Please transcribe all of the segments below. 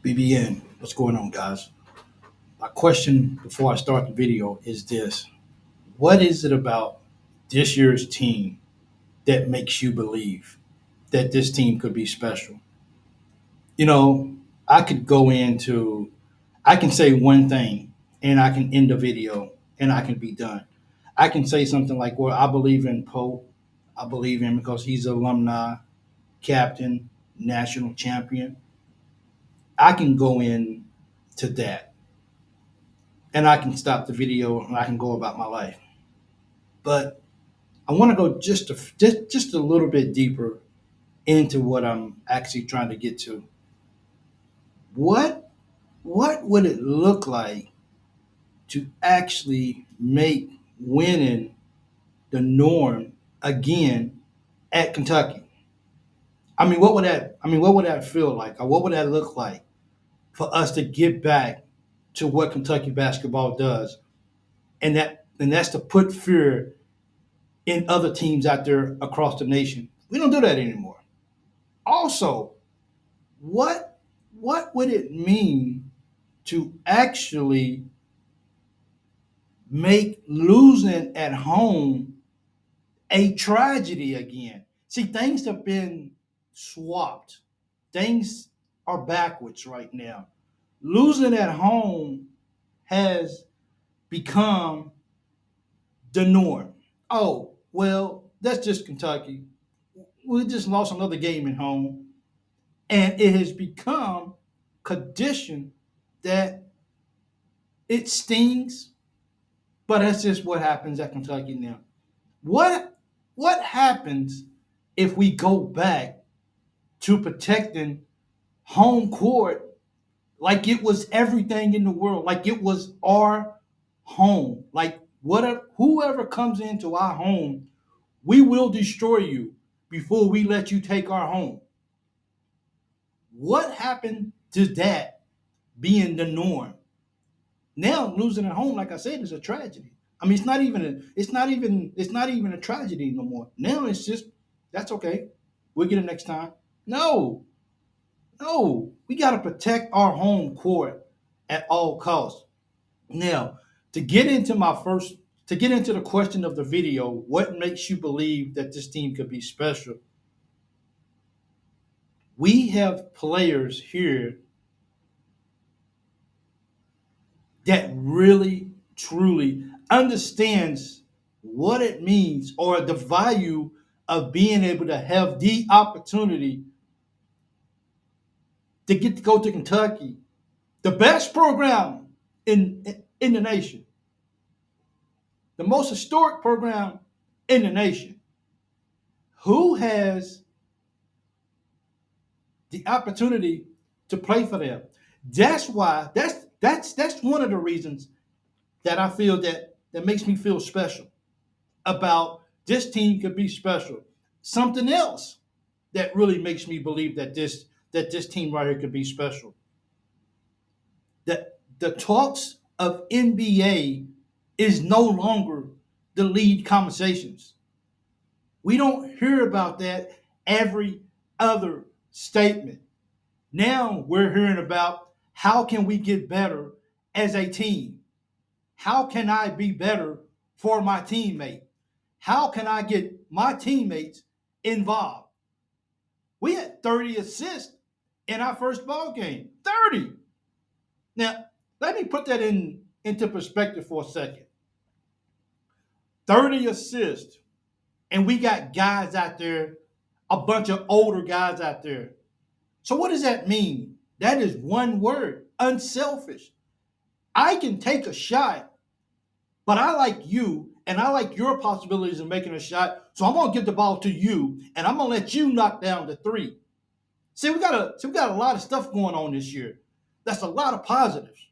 BBN, what's going on, guys? My question before I start the video is this: what is it about this year's team that makes you believe that this team could be special? You know, I could go into, I can say one thing and I can end the video and I can be done. I can say something like, well, I believe in Poe. I believe in him because he's an alumni, captain, national champion. I can go in to that and I can stop the video and I can go about my life. But I want to go just a little bit deeper into what I'm actually trying to get to. What what would it look like to actually make winning the norm again at Kentucky? What would that feel like? Or what would that look like for us to get back to what Kentucky basketball does? And that's to put fear in other teams out there across the nation. We don't do that anymore. Also, what what would it mean to actually make losing at home a tragedy again? See, things have been swapped. Things are backwards right now. Losing at home has become the norm. Oh, well, that's just Kentucky. We just lost another game at home. And it has become condition that it stings, but that's just what happens at Kentucky now. What what happens if we go back to protecting home court like it was everything in the world, like it was our home, like whatever whoever comes into our home, we will destroy you before we let you take our home. What happened to that being the norm? Now losing at home, like I said, is a tragedy. I mean, it's not even a tragedy no more. Now it's just that's okay. We'll get it next time. No, no, we got to protect our home court at all costs. Now, to get into my first, to get into the question of the video, what makes you believe that this team could be special? We have players here that really truly understands what it means or the value of being able to have the opportunity to get to go to Kentucky, the best program in the nation, the most historic program in the nation. Who has the opportunity to play for them? That's why that's one of the reasons that I feel that makes me feel special about this team could be special. Something else that really makes me believe that this team right here could be special. That the talks of NBA is no longer the lead conversations. We don't hear about that every other statement. Now we're hearing about how can we get better as a team? How can I be better for my teammate? How can I get my teammates involved? We had 30 assists in our first ball game. 30. Now, let me put that into perspective for a second. 30 assists. And we got guys out there, a bunch of older guys out there. So what does that mean? That is one word, unselfish. I can take a shot, but I like you and I like your possibilities of making a shot. So I'm gonna give the ball to you and I'm gonna let you knock down the three. See, we got a lot of stuff going on this year. That's a lot of positives.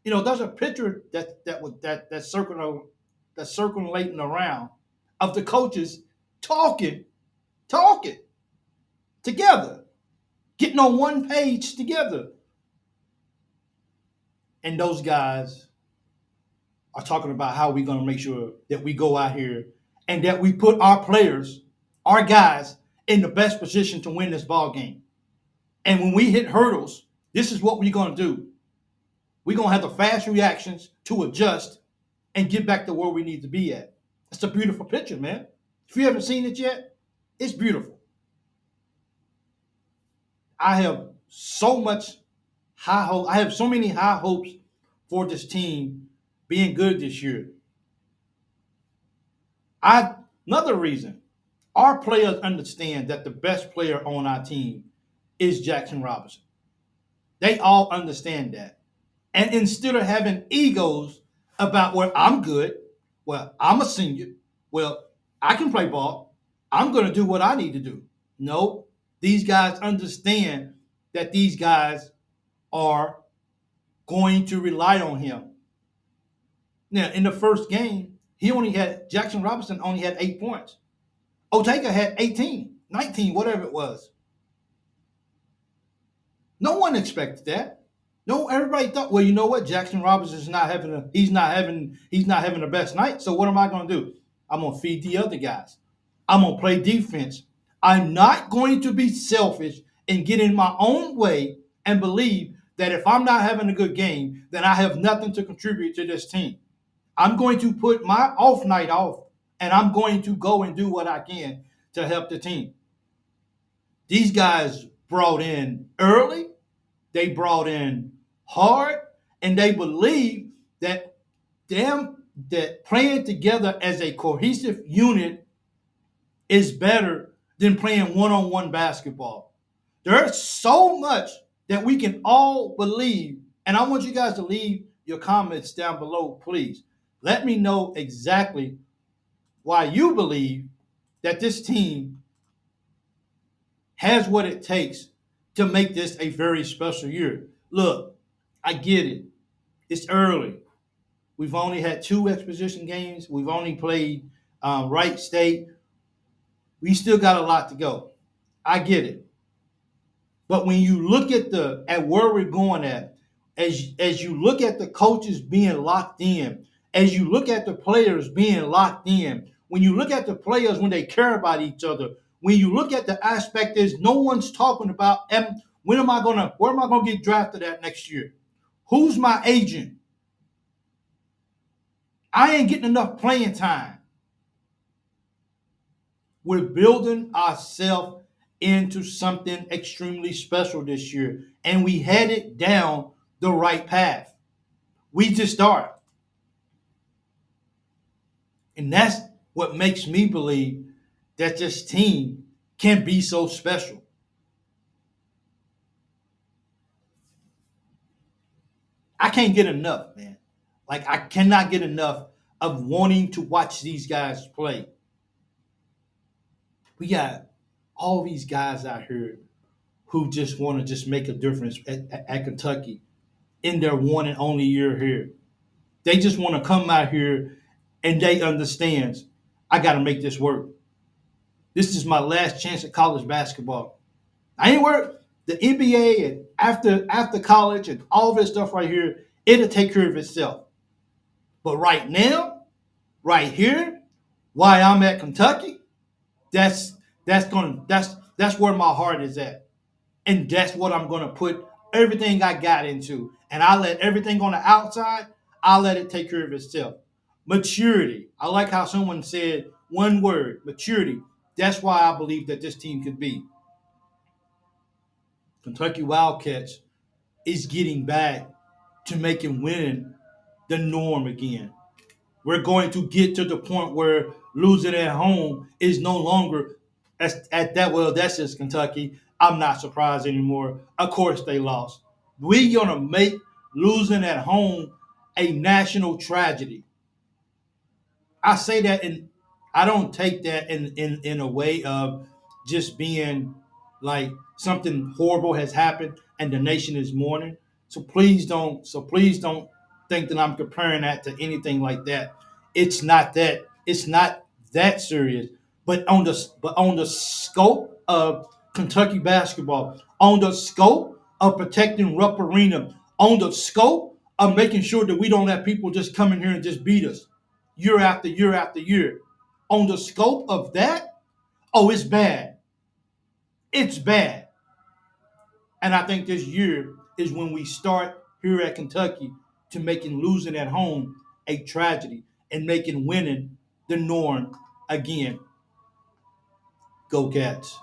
There's a picture that's circulating around of the coaches talking, talking together, getting on one page together. And those guys are talking about how we're going to make sure that we go out here and that we put our players, our guys, in the best position to win this ball game. And when we hit hurdles, This is what we're going to do. We're going to have the fast reactions to adjust and get back to where we need to be at. It's a beautiful picture, man. If you haven't seen it yet, it's beautiful. I have so much high hope. I have so many high hopes for this team being good this year. Another reason, our players understand that the best player on our team is Jackson Robinson. They all understand that. And instead of having egos about, well, I'm good, well, I'm a senior, well, I can play ball, I'm going to do what I need to do. No, these guys understand that these guys are going to rely on him. Now, in the first game, Jackson Robinson only had 8 points. 𝐀𝐫𝐭𝐒𝐜𝐢𝐞𝐳𝐜 had 18, 19, whatever it was. No one expected that. No, everybody thought, well, you know what? Jackson Robinson is not having he's not having the best night. So what am I going to do? I'm going to feed the other guys. I'm going to play defense. I'm not going to be selfish and get in my own way and believe that if I'm not having a good game, then I have nothing to contribute to this team. I'm going to put my off night off, and I'm going to go and do what I can to help the team. These guys brought in early, they brought in hard, and they believe that playing together as a cohesive unit is better than playing one-on-one basketball. There's so much that we can all believe, and I want you guys to leave your comments down below, please. Let me know exactly why you believe that this team has what it takes to make this a very special year. Look, I get it. It's early. We've only had 2 exposition games. We've only played Wright State. We still got a lot to go. I get it. But when you look at where we're going at, as you look at the coaches being locked in, as you look at the players being locked in, when you look at the players when they care about each other, when you look at the aspect is no one's talking about where am I gonna get drafted at next year? Who's my agent? I ain't getting enough playing time. We're building ourselves into something extremely special this year, and we headed down the right path. We just are. And that's what makes me believe that this team can be so special. I can't get enough, man. Like, I cannot get enough of wanting to watch these guys play. We got all these guys out here who just want to just make a difference at Kentucky in their one and only year here. They just want to come out here and they understand, I got to make this work. This is my last chance at college basketball. I ain't worried. The NBA and after college and all this stuff right here, it'll take care of itself. But right now, right here, while I'm at Kentucky, that's where my heart is at. And that's what I'm gonna put everything I got into. And I let everything on the outside, I'll let it take care of itself. Maturity. I like how someone said one word, maturity. That's why I believe that this team could be. Kentucky Wildcats is getting back to making winning the norm again. We're going to get to the point where losing at home is no longer at that. Well, that's just Kentucky. I'm not surprised anymore. Of course they lost. We're going to make losing at home a national tragedy. I say that, and I don't take that in a way of just being like something horrible has happened and the nation is mourning. So please don't think that I'm comparing that to anything like that. It's not that. It's not that serious. But on the scope of Kentucky basketball, on the scope of protecting Rupp Arena, on the scope of making sure that we don't have people just come in here and just beat us year after year after year. On the scope of that, oh, it's bad. It's bad. And I think this year is when we start here at Kentucky to making losing at home a tragedy and making winning the norm again. Go Cats.